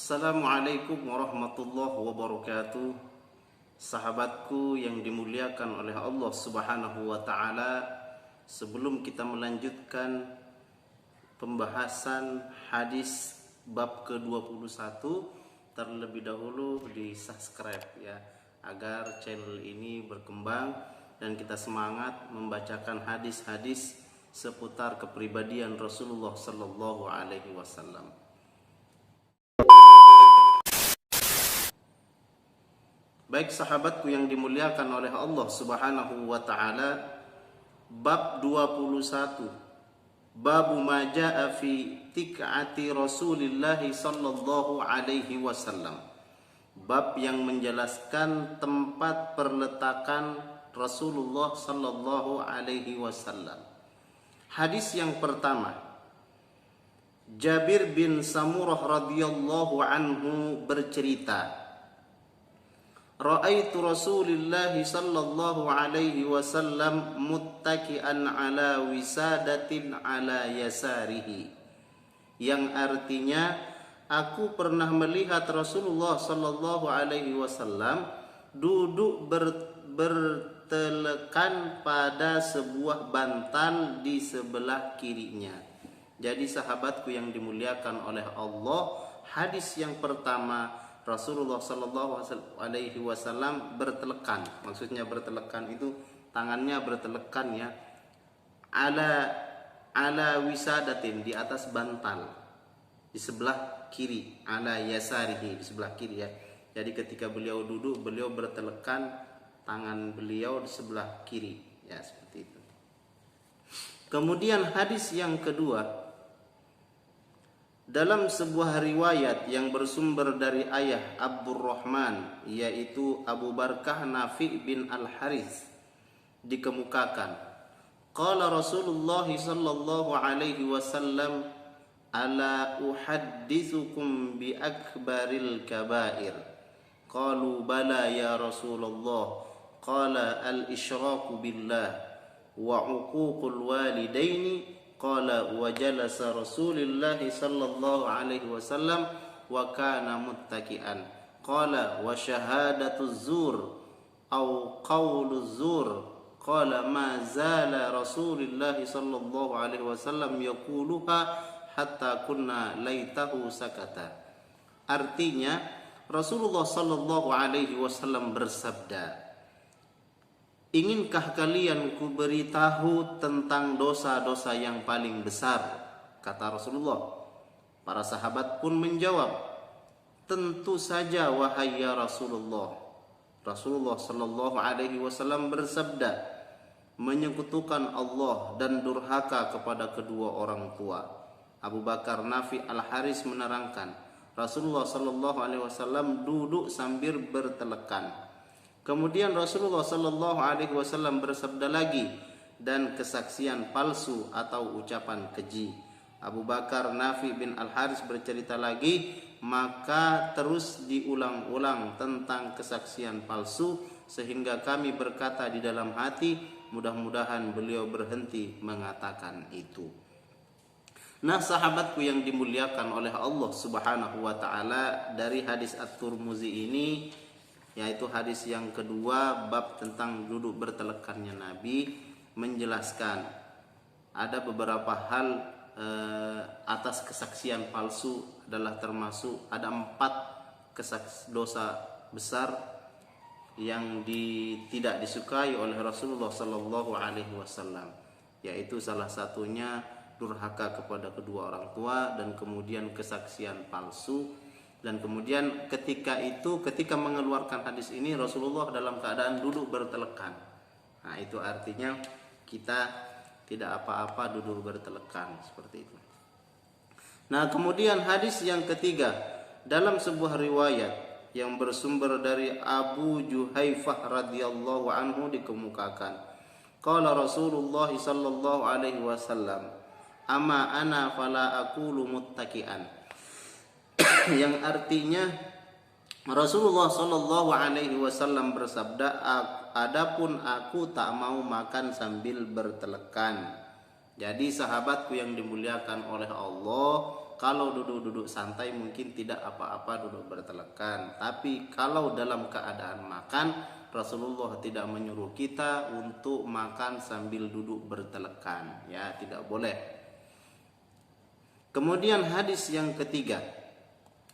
Assalamualaikum warahmatullahi wabarakatuh. Sahabatku yang dimuliakan oleh Allah Subhanahu wa taala, sebelum kita melanjutkan pembahasan hadis bab ke-21, terlebih dahulu di-subscribe ya, agar channel ini berkembang dan kita semangat membacakan hadis-hadis seputar kepribadian Rasulullah sallallahu alaihi wasallam. Baik sahabatku yang dimuliakan oleh Allah Subhanahu wa taala, bab 21, bab ma jaa fi tik'ati Rasulillah sallallahu alaihi wasallam. Bab yang menjelaskan tempat perletakan Rasulullah sallallahu alaihi wasallam. Hadis yang pertama, Jabir bin Samurah radhiyallahu anhu bercerita, Ra'aitu Rasulullah sallallahu alaihi wasallam muttaki'an ala wisadatin ala yasarihi, yang artinya aku pernah melihat Rasulullah sallallahu alaihi wasallam duduk bertelekan pada sebuah bantal di sebelah kirinya. Jadi sahabatku yang dimuliakan oleh Allah, hadis yang pertama, Rasulullah sallallahu alaihi wasallam bertelekan. Maksudnya bertelekan itu tangannya bertelekan ya, ala wisadatin, di atas bantal di sebelah kiri, ala yasarihi, di sebelah kiri ya. Jadi ketika beliau duduk, beliau bertelekan, tangan beliau di sebelah kiri ya, seperti itu. Kemudian hadis yang kedua, dalam sebuah riwayat yang bersumber dari ayah Abdurrahman, yaitu Abu Barkah Nafi bin Al-Harith, dikemukakan, qala Rasulullah sallallahu alaihi wasallam, ala uhaddithukum bi akbaril kabair. Qalu bala ya Rasulullah. Qala al-isyraku billah wa uququl walidaini. Qala wa jalasa Rasulullah sallallahu alaihi wasallam wa kana muttaki'an. Qala wa syahadatuz zur au qauluz zur. Qala ma zala Rasulullah sallallahu alaihi wasallam yaquluha hatta kunna laitahu sakata. Artinya Rasulullah sallallahu alaihi wasallam bersabda, inginkah kalian kuberitahu tentang dosa-dosa yang paling besar? Kata Rasulullah. Para sahabat pun menjawab, tentu saja wahai ya Rasulullah. Rasulullah sallallahu alaihi wasallam bersabda, menyekutukan Allah dan durhaka kepada kedua orang tua. Abu Bakar Nafi Al-Haris menerangkan, Rasulullah sallallahu alaihi wasallam duduk sambil bertelekan. Kemudian Rasulullah sallallahu alaihi wasallam bersabda lagi, dan kesaksian palsu atau ucapan keji. Abu Bakar Nafi bin Al-Haris bercerita lagi, maka terus diulang-ulang tentang kesaksian palsu sehingga kami berkata di dalam hati, mudah-mudahan beliau berhenti mengatakan itu. Nah, sahabatku yang dimuliakan oleh Allah Subhanahu wa taala, dari hadis At-Tirmizi ini, yaitu hadis yang kedua, bab tentang duduk bertelekannya Nabi, menjelaskan ada beberapa hal atas kesaksian palsu, adalah termasuk ada 4 dosa besar yang tidak disukai oleh Rasulullah sallallahu alaihi wasallam, yaitu salah satunya durhaka kepada kedua orang tua, dan kemudian kesaksian palsu. Dan kemudian ketika mengeluarkan hadis ini, Rasulullah dalam keadaan duduk bertelekan. Nah, itu artinya kita tidak apa-apa duduk bertelekan, seperti itu. Nah, kemudian hadis yang ketiga, dalam sebuah riwayat yang bersumber dari Abu Juhaifah radhiyallahu anhu dikemukakan, qala Rasulullah sallallahu alaihi wasallam, ama ana fala aqulu muttaki'an. Yang artinya Rasulullah sallallahu alaihi wasallam bersabda, adapun aku tak mau makan sambil bertelekan. Jadi sahabatku yang dimuliakan oleh Allah, Kalau duduk-duduk santai mungkin tidak apa-apa duduk bertelekan, tapi kalau dalam keadaan makan, Rasulullah tidak menyuruh kita untuk makan sambil duduk bertelekan, ya, tidak boleh. Kemudian hadis yang ketiga,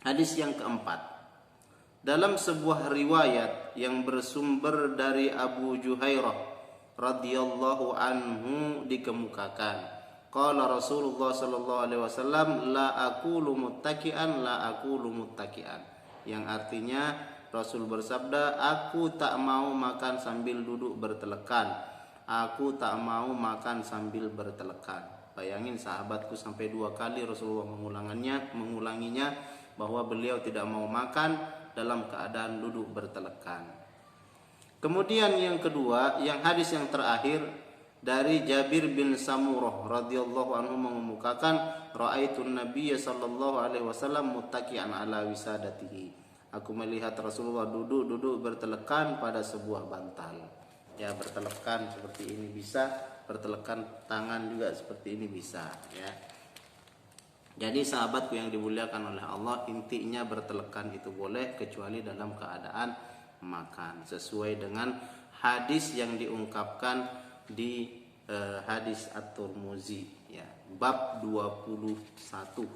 hadis yang keempat. Dalam sebuah riwayat yang bersumber dari Abu Juhairah radhiyallahu anhu dikemukakan, qala Rasulullah sallallahu alaihi wasallam, la aqulu muttaki'an, la aqulu muttaki'an. Yang artinya Rasul bersabda, aku tak mau makan sambil duduk bertelekan. Aku tak mau makan sambil bertelekan. Bayangin sahabatku, sampai 2 kali Rasulullah mengulanginya bahwa beliau tidak mau makan dalam keadaan duduk bertelekan. Kemudian yang kedua, yang hadis yang terakhir dari Jabir bin Samurah radhiyallahu anhu mengemukakan, ra'aitun nabiyya sallallahu alaihi wasallam muttaki'an ala wisadatihi. Aku melihat Rasulullah duduk bertelekan pada sebuah bantal. Ya, bertelekan seperti ini bisa, bertelekan tangan juga seperti ini bisa, ya. Jadi sahabatku yang dimuliakan oleh Allah, intinya bertelekan itu boleh kecuali dalam keadaan makan, sesuai dengan hadis yang diungkapkan di hadis At-Tirmidzi, ya, bab 21.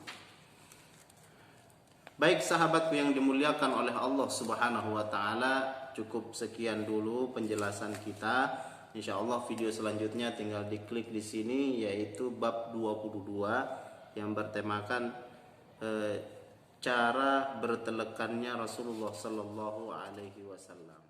Baik sahabatku yang dimuliakan oleh Allah Subhanahu wa taala, cukup sekian dulu penjelasan kita. Insyaallah video selanjutnya tinggal diklik di sini, yaitu bab 22 yang bertemakan cara bertelekannya Rasulullah sallallahu alaihi wasallam.